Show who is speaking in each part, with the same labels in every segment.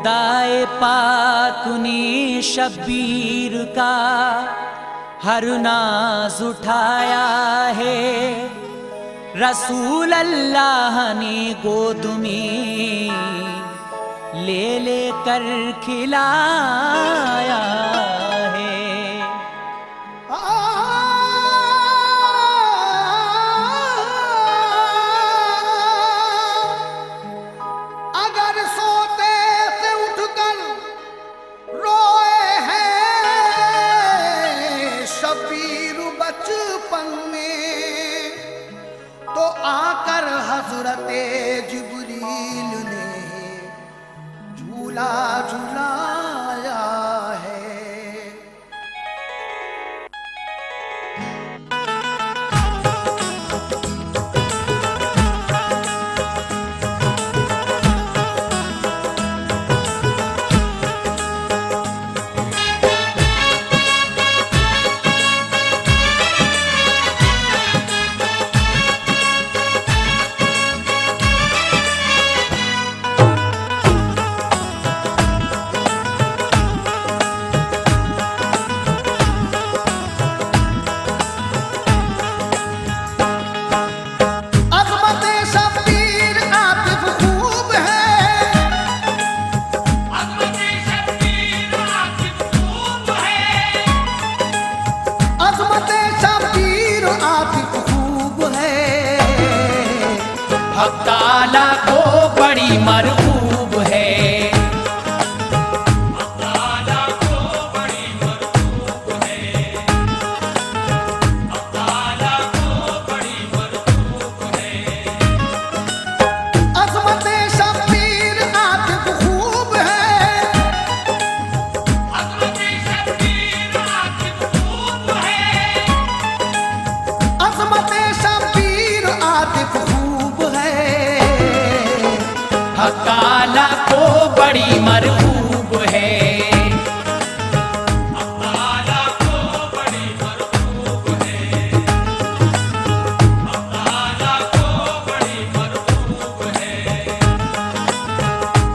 Speaker 1: खुदाए पाक ने शब्बीर का हर नाज उठाया है। रसूल अल्लाह ने गोद में ले लेकर खिलाया है।
Speaker 2: अगर सोते से उठकर रोए हैं शबीर बचपन में, तो आकर हजरते जिब्रील ने झूला झुलाया है।
Speaker 1: हक ताला को बड़ी मरहूब है। हक ताला को बड़ी मरहूब है। हक ताला को बड़ी मरहूब है।
Speaker 2: अज़मते शब्बीर आतिफ खूब है।
Speaker 1: अज़मते शब्बीर आतिफ खूब है।
Speaker 2: अज़मते शब्बीर आतिफ
Speaker 1: हक ताला को बड़ी मरहूब है। हक ताला को बड़ी मरहूब है। हक ताला को बड़ी मरहूब है।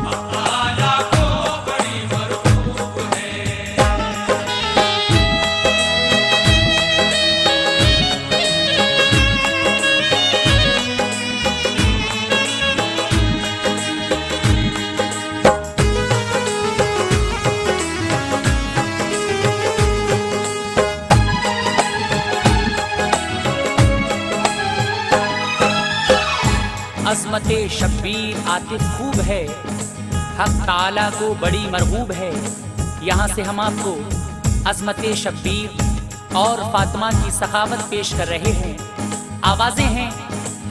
Speaker 1: हक ताला को बड़ी मरहूब है। अज़मते शब्बीर आतिफ खूब है। हक ताला को बड़ी मरगूब है। यहाँ से हम आपको अज़मते शब्बीर और फातिमा की सखावत पेश कर रहे हैं। आवाज़ें हैं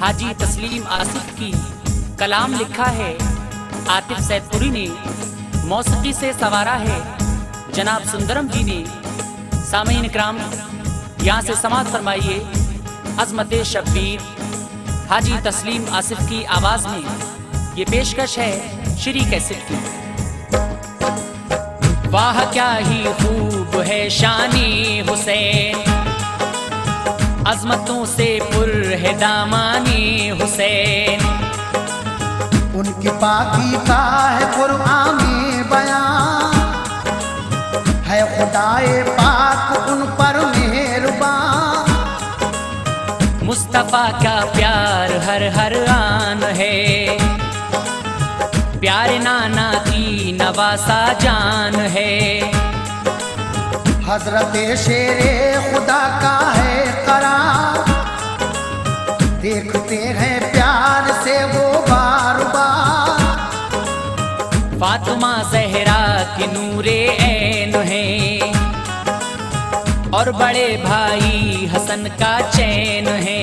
Speaker 1: हाजी तस्लीम आसिफ की, कलाम लिखा है आतिफ सैदपुरी ने, मौसीकी से सवारा है जनाब सुंदरम जी ने। सामीन इकराम, यहाँ से समाअत फरमाइए अज़मते शब्बीर हाजी तस्लीम आसिफ की आवाज में। ये पेशकश है श्री कैसेट की। वाह क्या ही खूब है शानी हुसैन, अजमतों से पुर है दामानी हुसैन।
Speaker 2: उनकी पाकी का है कुरान में बयान, है खुदाए पाक उन पर मेहरबान।
Speaker 1: मुस्तफा का प्यार हर हर आन है, प्यारे नाना की नवासा जान है।
Speaker 2: हजरत शेरे खुदा का है करार, देखते हैं प्यार से वो बार बार।
Speaker 1: फातिमा ज़हरा की नूरे ऐन है, और बड़े भाई हसन का चैन है।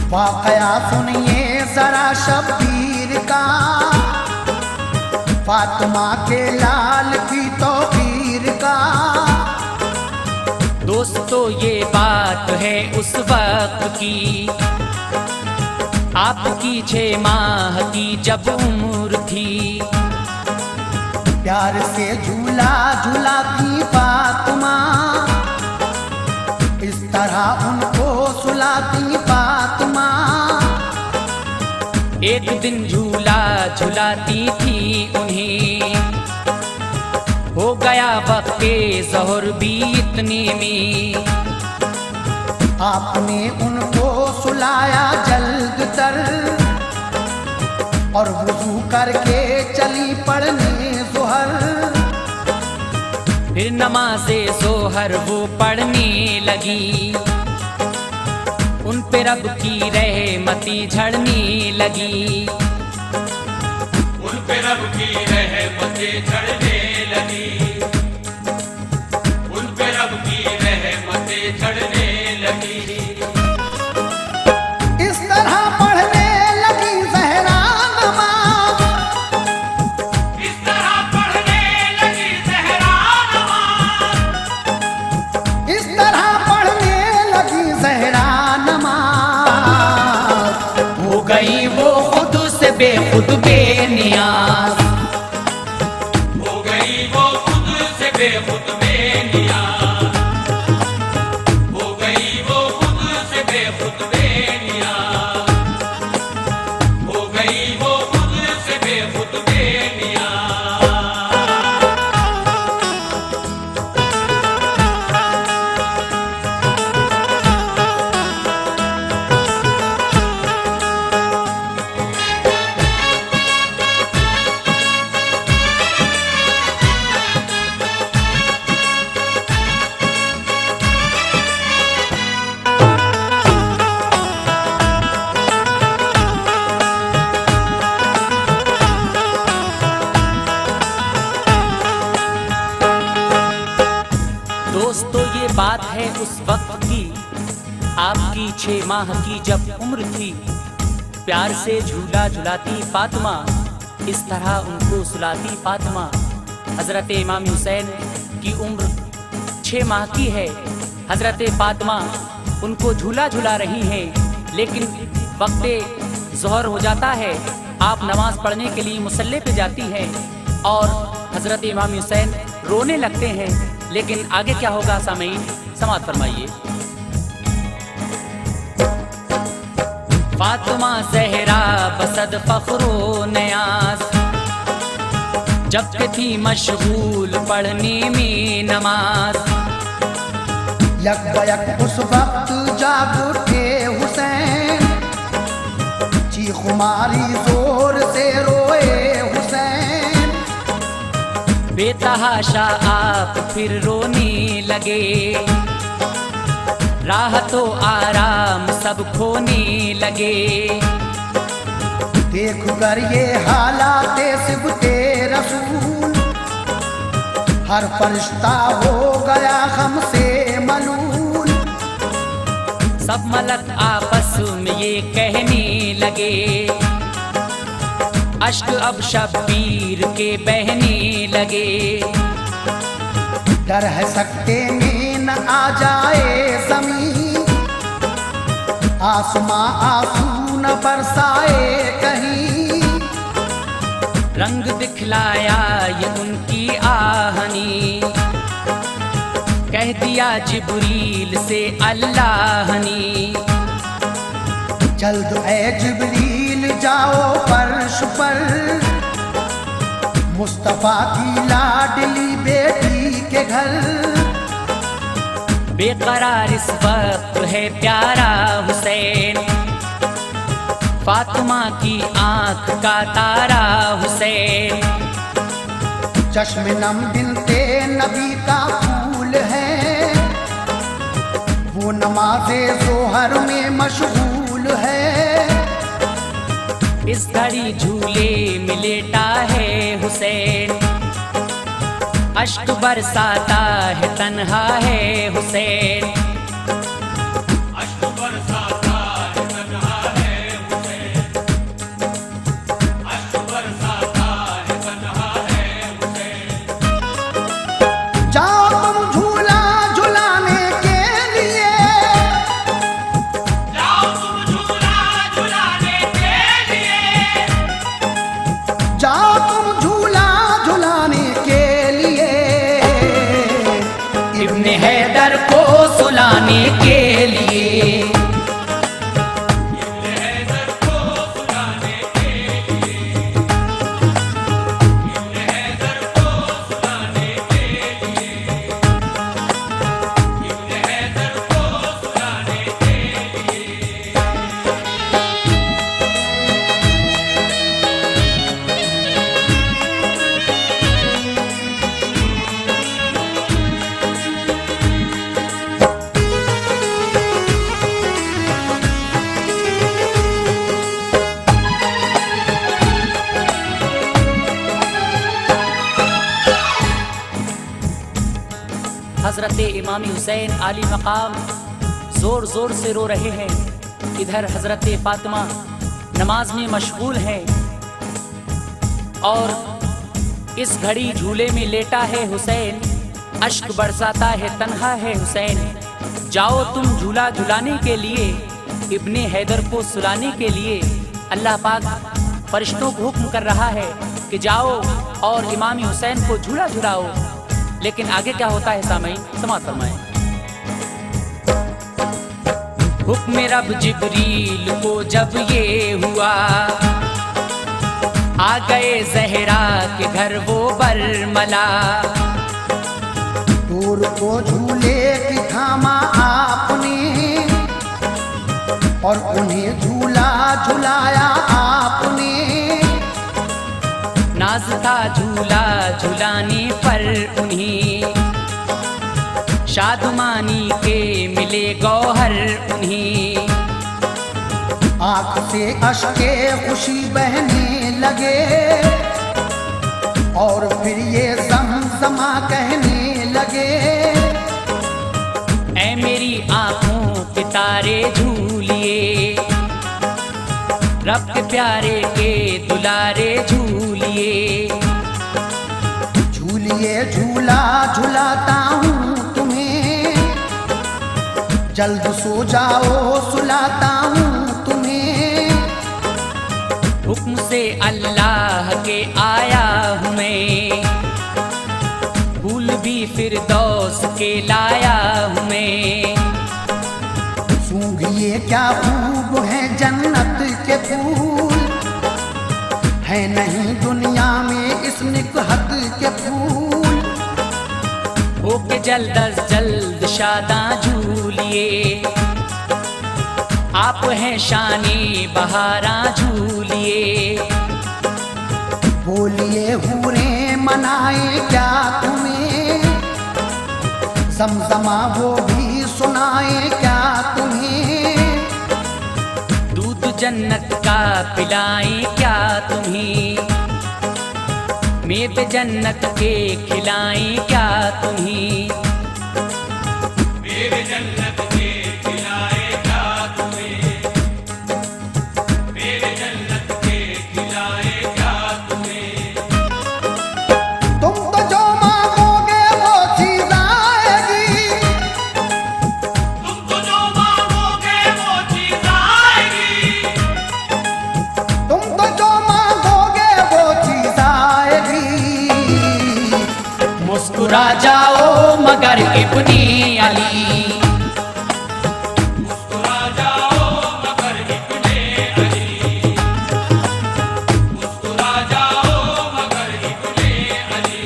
Speaker 2: वाकया सुनिए जरा शब्बीर का, फातिमा के लाल की तौकीर का।
Speaker 1: दोस्तों ये बात है उस वक्त की, आपकी 6 माह की जब उम्र थी।
Speaker 2: प्यार से झूला झूलाती फातिमा, इस तरह उनको सुलाती फातिमा।
Speaker 1: एक दिन झूला झुलाती थी हो गया वक्ते ज़ोहर भी इतने में,
Speaker 2: आपने उनको सुलाया जल्द तर और वुज़ू करके चली पढ़ने ज़ोहर।
Speaker 1: फिर नमाज़े ज़ोहर वो पढ़ने लगी, उन पे रब की रहमती झड़ने लगी,
Speaker 3: उन पे रब की रहमतें झड़ने लगी, उन पे रब की रहमतें झड़ने लगी।
Speaker 2: इस तरह पढ़ने लगी ज़हरा नमाज़,
Speaker 3: इस तरह पढ़ने लगी ज़हरा नमाज़,
Speaker 2: इस तरह पढ़ने लगी ज़हरा नमाज़।
Speaker 1: हो गई वो खुद से बेखुद बेनियाज,
Speaker 3: हो गई वो खुद से बेखुद बेनियाज, हो गई वो खुद से बेखुद बेनियाज, हो गई वो खुद से बेखुद बेनियाज।
Speaker 1: दोस्तों ये बात है उस वक्त की, आपकी 6 माह की जब उम्र थी। प्यार से झूला झुलाती फातिमा, इस तरह उनको सुलाती फातिमा। हजरत इमाम हुसैन की उम्र 6 माह की है, हजरत फातिमा उनको झूला झुला रही हैं, लेकिन वक्ते ज़ोहर हो जाता है, आप नमाज पढ़ने के लिए मुसल्ले पे जाती हैं और हजरत इमाम हुसैन रोने लगते हैं। लेकिन आगे क्या होगा सामीन, समाअत फरमाइए। फातिमा ज़हरा बसद फ़ख्रो नयाज, जब के थी मशगूल पढ़ने में नमाज।
Speaker 2: यकबयक उस वक्त जाग उठे हुसैन, चीख मारी जोर से रोए हुसैन।
Speaker 1: बेतहाशा आप फिर रोने लगे, राहतो आराम सब खोने लगे।
Speaker 2: देख कर ये हालात सिबते रसूल, हर फरिश्ता हो गया गम से मलूल।
Speaker 1: सब मलक आपस में ये कहने लगे, अश्क अब शब्बीर के बहने लगे।
Speaker 2: डर है सकते में न आ जाए ज़मीं, आसमां आंसू न बरसाए कहीं।
Speaker 1: रंग दिखलाया ये उनकी आहनी, कह दिया जिब्रील से अल्लाह ने।
Speaker 2: जल्द ए जिब्रील जाओ फर्श पर, मुस्तफा की लाडली बेटी के घर।
Speaker 1: बेकरार इस वक्त है प्यारा हुसैन, फातिमा की आंख का तारा हुसैन।
Speaker 2: चश्म नम बिनते नबी का फूल है, वो नमाज़े ज़ोहर में मशगूल है।
Speaker 1: इस घड़ी झूले में लेटा है हुसैन, अश्क बरसाता है तन्हा है हुसैन।
Speaker 3: अश्क बरसाता है तन्हा है हुसैन, अश्क बरसाता है तन्हा है हुसैन।
Speaker 2: जाओ तुम झूला झुलाने के लिए,
Speaker 3: जाओ तुम झूला झुलाने के लिए,
Speaker 2: जाओ तुम झूला झुलाने के लिए।
Speaker 1: इब्ने हैदर को सुलाने के लिए,
Speaker 3: इब्ने हैदर को सुलाने के लिए, इब्ने हैदर को सुलाने के
Speaker 1: हज़रत इमाम हुसैन आली मकाम ज़ोर ज़ोर से रो रहे हैं। इधर हज़रत फातिमा नमाज में मशगूल हैं और इस घड़ी झूले में लेटा है हुसैन, अश्क बरसाता है, तन्हा है हुसैन। जाओ तुम झूला झुलाने के लिए, इब्ने हैदर को सुलाने के लिए। अल्लाह पाक फरिश्तों को हुक्म कर रहा है कि जाओ और इमाम हुसैन को झूला झुलाओ। लेकिन आगे क्या होता है सामईन, समाअत फरमाएं। हुक्म रब जिब्रील को जब ये हुआ, आ गए ज़हरा के घर वो बरमला।
Speaker 2: दूर को झूले की थामा आपने और उन्हें झूला झुलाया आपने।
Speaker 1: नाज था झूला झुलाने पर उन्हें, शादमानी के मिले गौहर उन्हें।
Speaker 2: आँख से अश्के खुशी बहने लगे और फिर ये समसमा कहने लगे।
Speaker 1: ऐ मेरी आँखों के तारे झूलिए, रब के प्यारे के दुलारे झूलिए।
Speaker 2: झूलिए झूला झुलाता हूँ तुम्हें, जल्द सो जाओ सुलाता हूँ तुम्हें।
Speaker 1: हुक्म से अल्लाह के आया हूँ मैं, फूल भी फिरदौस के लाया हूँ मैं।
Speaker 2: सूंघिए क्या खूब है जन्नत के फूल, है नहीं दुनिया में इस निकहत के फूल।
Speaker 1: होके जल्द अज जल्द शादा झूलिए, आप हैं शानी बहारा झूलिए।
Speaker 2: बोलिए हूरें मनाए क्या तुम्हें, समसमा वो भी सुनाए क्या तुम्हें।
Speaker 1: दूध जन्नत का पिलाएं क्या तुम्हें, मेवे जन्नत के खिलाएं क्या तुम्हें।
Speaker 3: मेरे जन्नत के खिलाए क्या तुम्हें, मेरे जन्नत के खिलाए क्या तुम्हें।
Speaker 2: तुम तो जो मांगोगे वो चीज आएगी,
Speaker 3: तुमको जो मांगोगे वो चीज आएगी।
Speaker 2: तुम तो जो मांगोगे वो चीज आएगी।
Speaker 1: मुस्कुरा जाओ मगर इब्ने अली,
Speaker 3: मुस्कुरा जाओ मगर इब्ने अली, मुस्कुरा जाओ मगर इब्ने अली,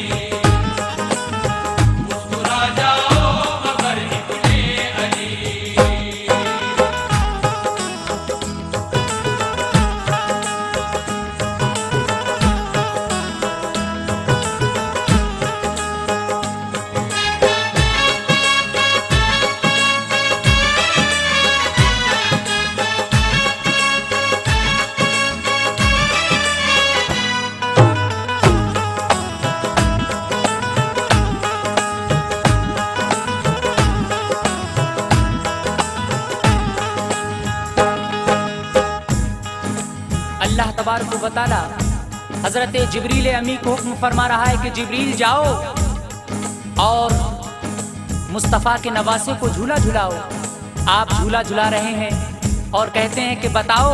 Speaker 3: मुस्कुरा जाओ मगर इब्ने अली।
Speaker 1: अल्लाह तबारक व तआला हजरत जिब्रील अमी को हुक्म फरमा रहा है कि जिब्रील जाओ और मुस्तफ़ा के नवासे को झूला झुलाओ। आप झूला झुला रहे हैं और कहते हैं कि बताओ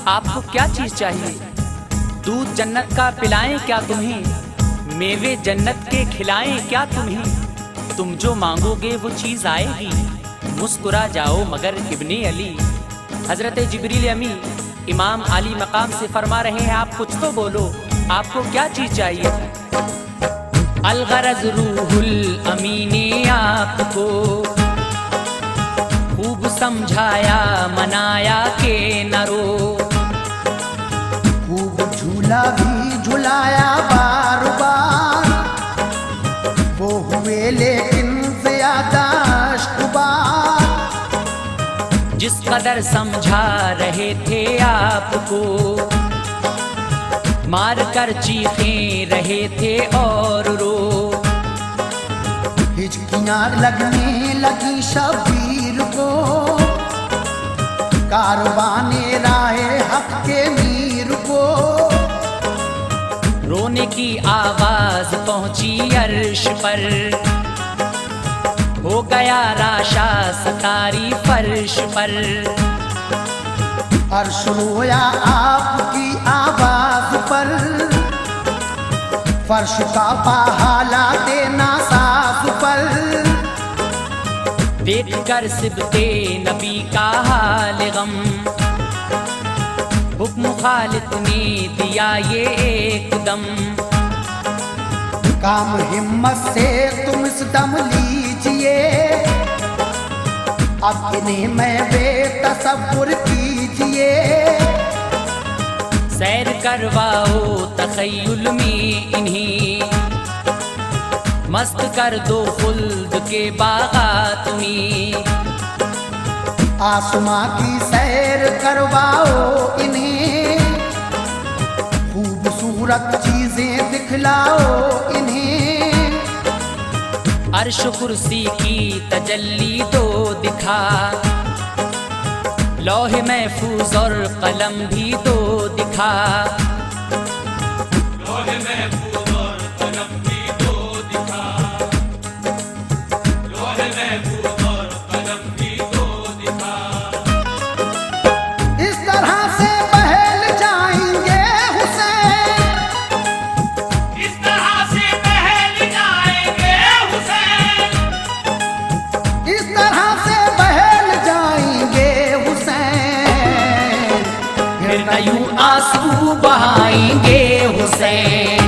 Speaker 1: आपको क्या चीज चाहिए। दूध जन्नत का पिलाएं क्या तुम्हें, मेवे जन्नत के खिलाएं क्या तुम्हें। तुम जो मांगोगे वो चीज आएगी, मुस्कुरा जाओ मगर इब्ने अली। हजरत जिब्रील अमी इमाम आली मकाम से फरमा रहे हैं आप कुछ तो बोलो, आपको क्या चीज चाहिए। अलगरज रूहुल अमी ने आपको खूब समझाया मनाया के न रो।
Speaker 2: खूब झूला भी झुलाया बार बार, वो हुए लेकिन ज्यादा अश्कबार।
Speaker 1: जिस कदर समझा रहे थे आपको, मार कर चीखें रहे थे और रो।
Speaker 2: हिचकियां लगने लगी शबीर को, कारवाने राहे हक के मीर को।
Speaker 1: रोने की आवाज पहुंची अर्श पर, हो गया राशा सतारी फर्श पर।
Speaker 2: अर्श रोया आपकी आवाज पर, फर्श का पहाला देना सास पर।
Speaker 1: देख कर सिबते नबी का हाल गम, हुक्म खालिक ने दिया ये एकदम।
Speaker 2: काम हिम्मत से तुम इस दम लीजिए, अब इन्हें मैं बेतसब्बुर कीजिए।
Speaker 1: सैर करवाओ तखय्युल में इन्हीं, मस्त कर दो खुल्द के बागात में।
Speaker 2: आसमां की सैर करवाओ इन्हें, खूबसूरत चीजें दिखलाओ इन्हें।
Speaker 1: अर्श कुर्सी की तजल्ली दो दिखा, लौह महफूज और कलम भी दो दिखा।
Speaker 3: लौह महफूज और कलम भी दो दिखा, लौह महफूज और कलम भी दो दिखा।
Speaker 2: इस तरह से बहल जाएंगे हुसैन,
Speaker 3: इस तरह से बहल जाएंगे हुसैन,
Speaker 2: इस तरह से बहल जाएंगे हुसैन।
Speaker 1: फिर न यूं आंसू बहाएंगे हुसैन।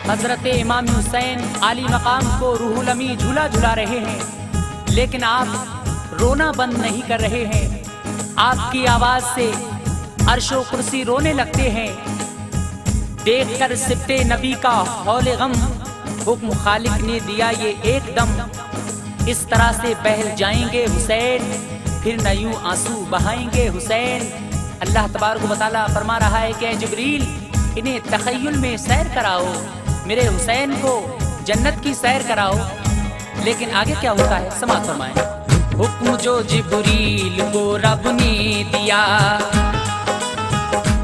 Speaker 1: हजरत इमाम हुसैन आली मकाम को रूहुल अमी झूला झुला रहे हैं, लेकिन आप रोना बंद नहीं कर रहे हैं। आपकी आवाज से अर्शो कुर्सी रोने लगते हैं। देखकर सिबते नबी का हौले गम, हुक्म खालिक ने दिया ये एकदम। इस तरह से बहल जाएंगे हुसैन, फिर न यूं आंसू बहाएंगे हुसैन। अल्लाह तबारक व तआला फरमा रहा है कि जिब्रील इन्हें तखय्युल में सैर कराओ, मेरे हुसैन को जन्नत की सैर कराओ। लेकिन आगे क्या होता है समाअत फरमाएं। हुक्म जो जिब्रील को रब ने दिया,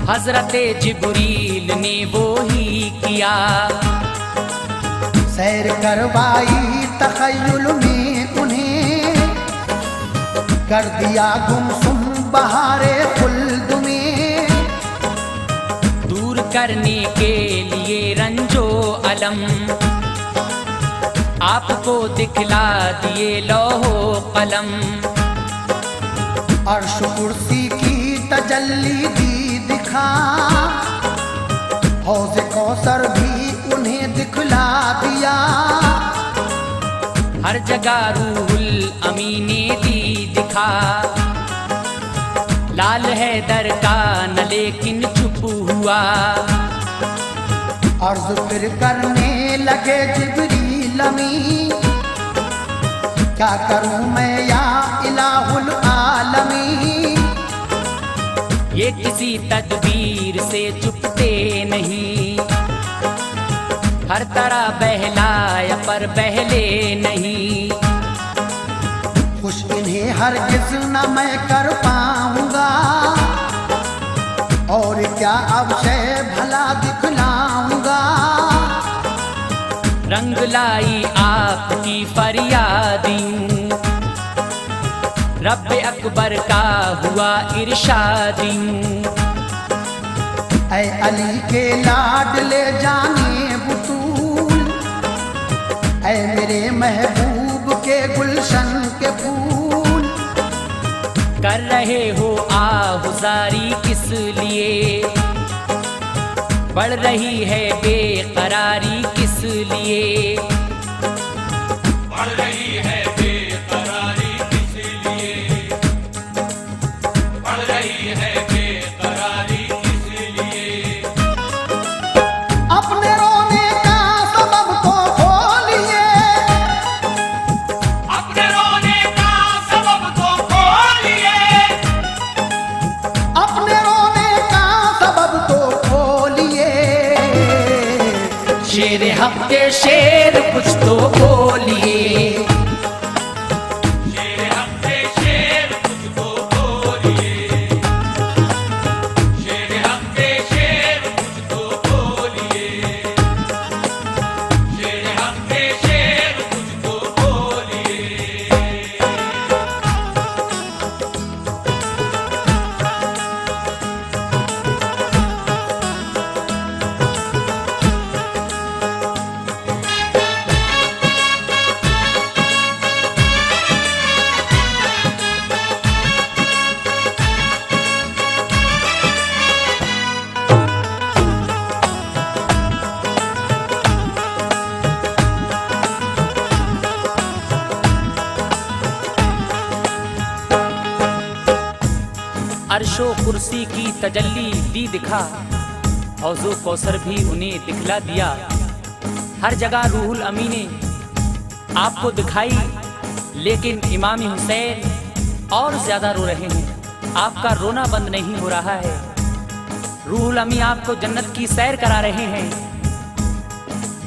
Speaker 1: हजरत जिब्रील ने वो ही किया।
Speaker 2: सैर करवाई तखय्युल में उन्हें, कर दिया गुमसुम बहारे खुल्द में।
Speaker 1: दूर करने के लिए रंजो अलम, आपको दिखला दिए लौहो कलम।
Speaker 2: अर्श कुर्सी की तजल्ली दी दिखा, हौज कौसर भी उन्हें दिखला दिया।
Speaker 1: हर जगह रूहुल अमी ने दी दिखा, लाल है दर का न लेकिन चुप हुआ।
Speaker 2: अर्ज फिर करने लगे जिब्रील अमी, क्या करूं मैं या इलाहुल आलमी।
Speaker 1: ये किसी तदबीर से चुपते नहीं, हर तरह बहलाया पर बहले नहीं।
Speaker 2: खुश इन्हें हरगिज न मैं कर पाऊंगा, और क्या अब से भला दिखलाऊंगा।
Speaker 1: रंग लाई आपकी फरियादियों, रब अकबर का हुआ इरशादियों।
Speaker 2: ऐ अली के लाडले जाने बुतूल, ऐ मेरे महबूब के गुलशन के फूल।
Speaker 1: कर रहे हो आहुजारी किस लिए, बढ़ रही है बेकरारी किस लिए,
Speaker 3: बढ़ रही है बेकरारी किस लिए, बढ़ रही है बेकरारी किस लिए।
Speaker 2: अपने रोने का सबब तो खोलिए,
Speaker 3: अपने रोने का सबब तो खोलिए,
Speaker 2: अपने रोने का सबब तो खोलिए।
Speaker 1: शेर हक के शेर कुछ तो बोलिए,
Speaker 3: शेर हमसे शेर कुछ तो बोलिए, शेर हमसे शेर कुछ तो बोलिए, शेर हमसे शेर कुछ तो बोलिए।
Speaker 1: अर्शो कुर्सी की तजल्ली दी दिखा, हौजो कौसर भी उन्हें दिखला दिया। हर जगह रूहुल अमी ने आपको दिखाई, लेकिन इमाम हुसैन और ज्यादा रो रहे हैं। आपका रोना बंद नहीं हो रहा है। रूहुल अमी आपको जन्नत की सैर करा रहे हैं।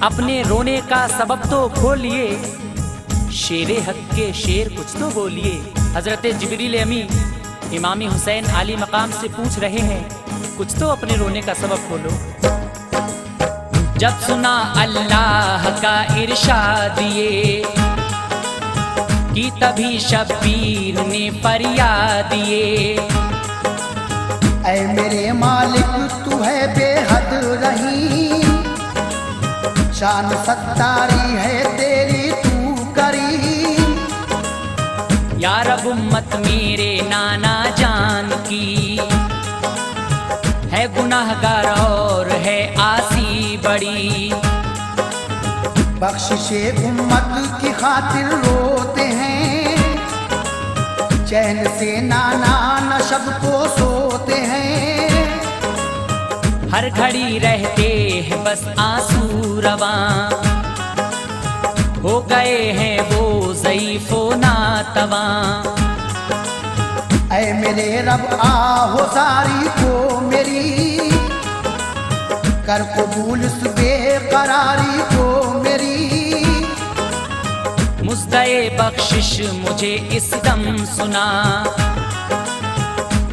Speaker 1: अपने रोने का सबब तो खोलिए, शेरे हक के शेर कुछ तो बोलिए। हजरत जिब्रील अमी इमामी हुसैन आली मकाम से पूछ रहे हैं, कुछ तो अपने रोने का सबब खोलो। जब सुना अल्लाह का इरशाद ये, कि तभी शब्बीर ने फरियाद ये,
Speaker 2: ऐ मेरे मालिक तू है बेहद रहीम, शान सत्तारी है तेरी तू करीम।
Speaker 1: या रब उम्मत मेरे नाना जान की, है गुनाहगार और है आसी बड़ी।
Speaker 2: बख्शिशे उम्मत की खातिर रोते हैं, चैन से नाना नशब को सोते हैं।
Speaker 1: हर घड़ी रहते हैं बस आंसू रवां, हो गए हैं वो ज़ईफ़ो नातवां।
Speaker 2: ऐ मेरे रब आहुजारी को मेरी, कर कबूल इस बेकरारी को मेरी।
Speaker 1: मुज़्दए बख्शिश मुझे इस दम सुना,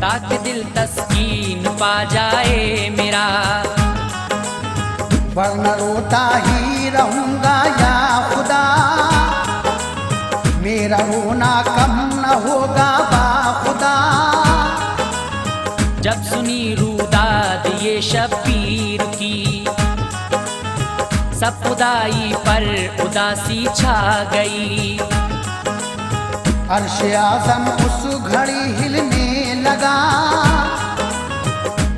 Speaker 1: ताकि दिल तस्कीन पा जाए मेरा।
Speaker 2: वरना रोता ही रहूंगा या खुदा, मेरा रोना कम न होगा बाखुदा।
Speaker 1: जब सुनी रूदाद ये शब्बीर की, सब खुदाई पर उदासी छा गई।
Speaker 2: अर्श आज़म उस घड़ी हिलने लगा,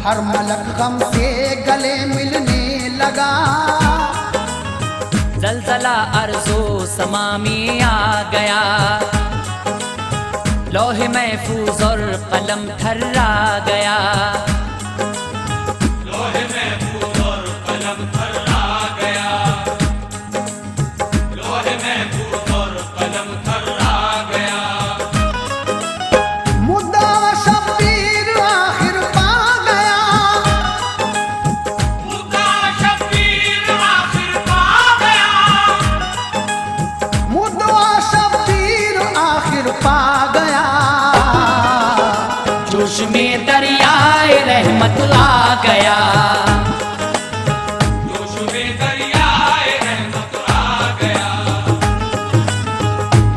Speaker 2: हर मलक गम से गले मिलने लगा।
Speaker 1: ज़लज़ला अर्ज़ो समा में आ गया, लौहे महफूज और कलम थर्रा गया।
Speaker 3: लोहे महफूज और कलम थर्रा गया, लोहे महफूज और कलम थर्रा गया।
Speaker 2: मुद्दा शब्बीर आखिर पा गया,
Speaker 3: मुद्दा शब्बीर आखिर पा गया,
Speaker 2: मुद्दा शब्बीर आखिर पा गया।
Speaker 1: जोश में दरियाए रहमत आ गया,
Speaker 3: जोश में दरियाए रहमत आ गया,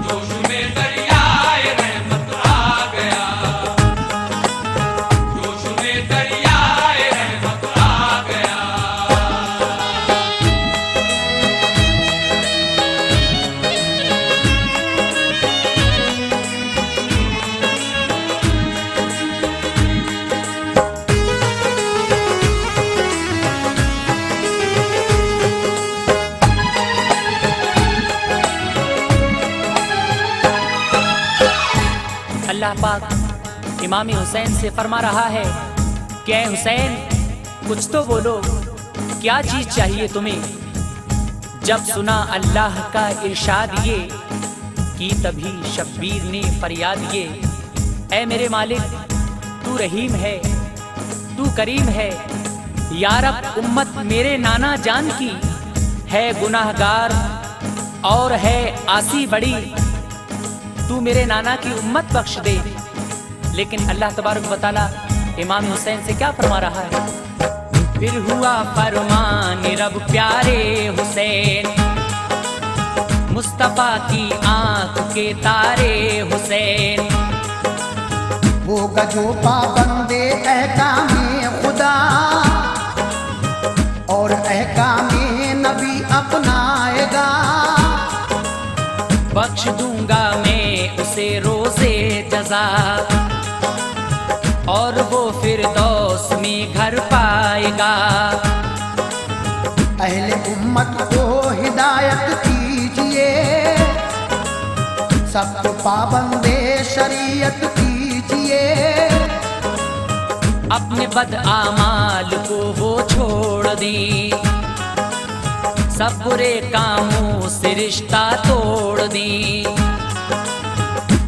Speaker 3: जोश में दरियाए रहमत आ गया, जोश में दरियाए रहमत आ गया।
Speaker 1: पाक इमाम हुसैन से फरमा रहा है कि ऐ हुसैन, कुछ तो बोलो, क्या चीज चाहिए तुम्हें। जब सुना अल्लाह का इरशाद ये की, तभी शब्बीर ने फरियाद ये, ऐ मेरे मालिक, तू रहीम है, तू करीम है। या रब, उम्मत मेरे नाना जान की है गुनाहगार और है आसी बड़ी, तू मेरे नाना की उम्मत बख्श दे। लेकिन अल्लाह तबारक व तआला इमाम हुसैन से क्या फरमा रहा है। फिर हुआ फरमान रब प्यारे हुसैन, मुस्तफा की आंख के तारे हुसैन।
Speaker 2: होगा जो पाबंदे अहकामे खुदा और अहकामे नबी अपनाएगा,
Speaker 1: बख्श दूंगा मैं उसे रोज़े जज़ा, और वो फिरदौस में घर पाएगा।
Speaker 2: अहले उम्मत को हिदायत कीजिए, सबको पाबंदे शरीयत कीजिए।
Speaker 1: अपने बद आमाल को वो छोड़ दी, सब बुरे कामों से रिश्ता तोड़ दी।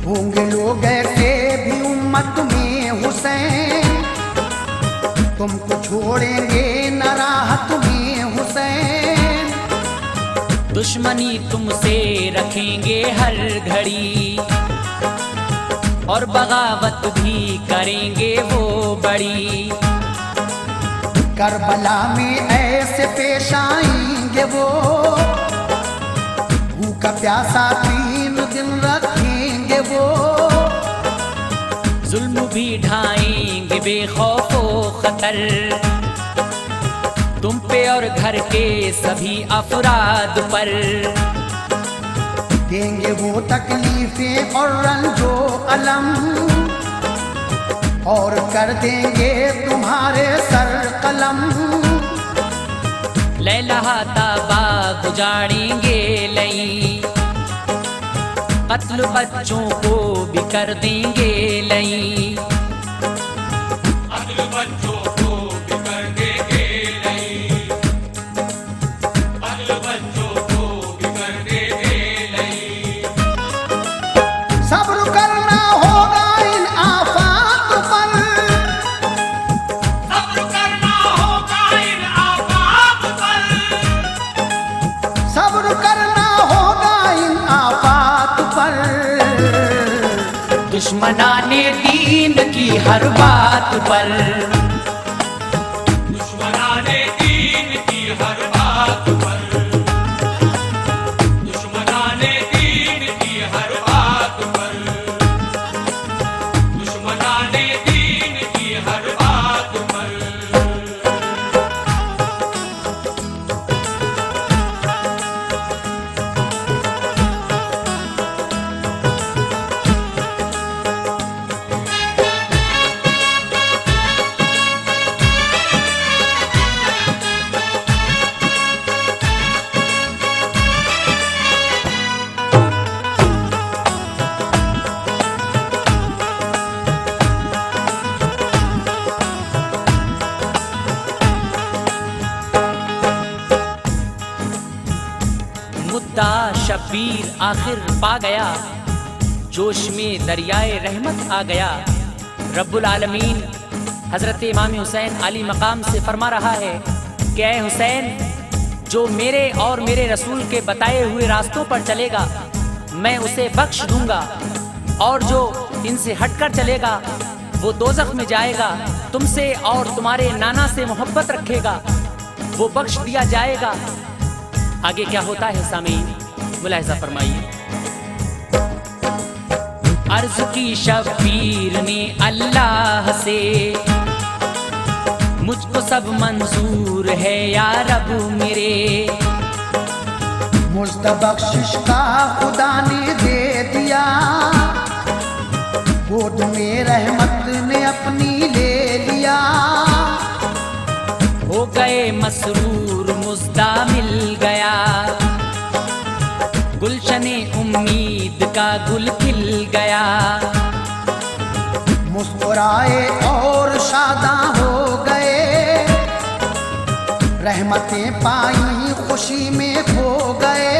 Speaker 2: होंगे लोग ऐसे भी उम्मत में हुसैन, तुमको छोड़ेंगे न राहत में हुसैन।
Speaker 1: दुश्मनी तुमसे रखेंगे हर घड़ी, और बगावत भी करेंगे वो बड़ी।
Speaker 2: करबला में ऐसे पेश आएंगे वो, भूखा प्यासा 3 दिन रखेंगे वो।
Speaker 1: जुल्म भी ढाएंगे बेखौफो खतर, तुम पे और घर के सभी अफराद पर।
Speaker 2: देंगे वो तकलीफें और रंजो अलम, और कर देंगे तुम्हारे सर कलम।
Speaker 1: लैला ताबा गुजारेंगे लई, कत्ल बच्चों को भी कर देंगे लई।
Speaker 3: अदल बच्चों को भी कर देंगे लई, अदल बच्चों को भी कर देंगे लई।
Speaker 2: सब्र करना होगा इन आफात पर,
Speaker 3: सब्र करना होगा इन आफात पर,
Speaker 2: सब्र करना होगा इन आफात पर।
Speaker 1: दुश्मनाने दीन की हर बात पर,
Speaker 3: दुश्मनाने दीन की हर बात पर, दुश्मनाने दीन की हर बात पर, दुश्मनाने दीन की हर बात पर।
Speaker 1: मुद्दा शब्बीर आखिर पा गया, जोश में दरियाए रहमत आ गया। रब्बुल आलमीन हजरत इमाम हुसैन अली मकाम से फरमा रहा है कि ऐ हुसैन, जो मेरे और मेरे रसूल के बताए हुए रास्तों पर चलेगा मैं उसे बख्श दूंगा, और जो इनसे हटकर चलेगा वो दोज़ख में जाएगा। तुमसे और तुम्हारे नाना से मोहब्बत रखेगा वो बख्श दिया जाएगा। आगे क्या होता है सामीन, मुलाहिज़ा फरमाइए। अर्ज की शब्बीर ने अल्लाह से, मुझको सब मंजूर है या रब मेरे।
Speaker 2: मुझको बख्शिश का खुदा ने दे दिया, गोद में रहमत ने अपनी ले लिया।
Speaker 1: हो गए मसरूर मुज़्दा मिल गया, गुलशने उम्मीद का गुल खिल गया।
Speaker 2: घबराए और शादा हो गए, रहमतें पाई खुशी में खो गए।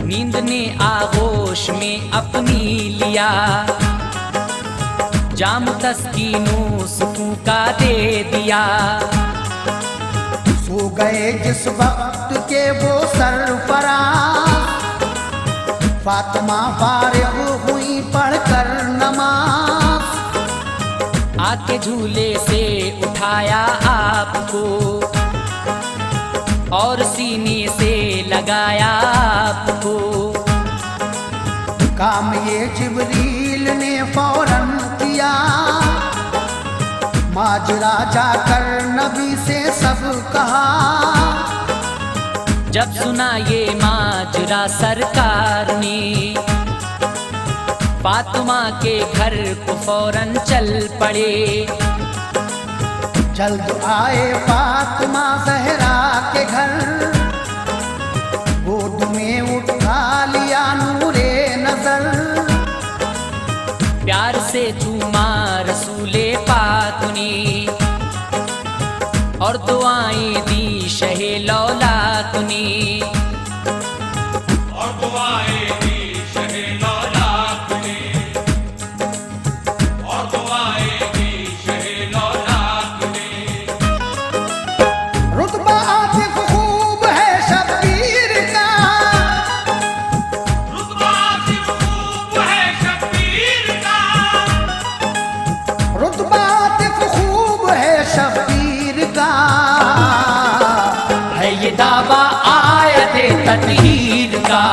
Speaker 1: नींद ने आगोश में अपनी लिया, जाम तस्कीनो सुकून का दे दिया।
Speaker 2: सो गए जिस वक्त के वो सरफराज, फातिमा फारिग हुई पढ़कर नमाज।
Speaker 1: आके झूले से उठाया आपको और सीने से लगाया आपको।
Speaker 2: काम ये जिब्रील ने फौरन किया, माजरा जाकर नबी से सब कहा।
Speaker 1: जब सुना ये माजरा सरकार ने, फातिमा के घर को फौरन चल पड़े।
Speaker 2: जल्द आए फातिमा ज़हरा के घर, गोद में उठा लिया नूरे नजर।
Speaker 1: प्यार से चूमा रसूले पाक ने और दुआएं दी शहे लौलाक ने।
Speaker 3: और दुआएं दी शहे लौलाक ने, और दुआएं दी शहे लौलाक ने।
Speaker 2: रुतबा आतिफ खूब है शब्बीर का,
Speaker 3: रुतबा आतिफ खूब है शब्बीर का।
Speaker 2: रुतबा आतिफ खूब है शब्बीर का।
Speaker 1: है ये दावा आयत तत्हीर का।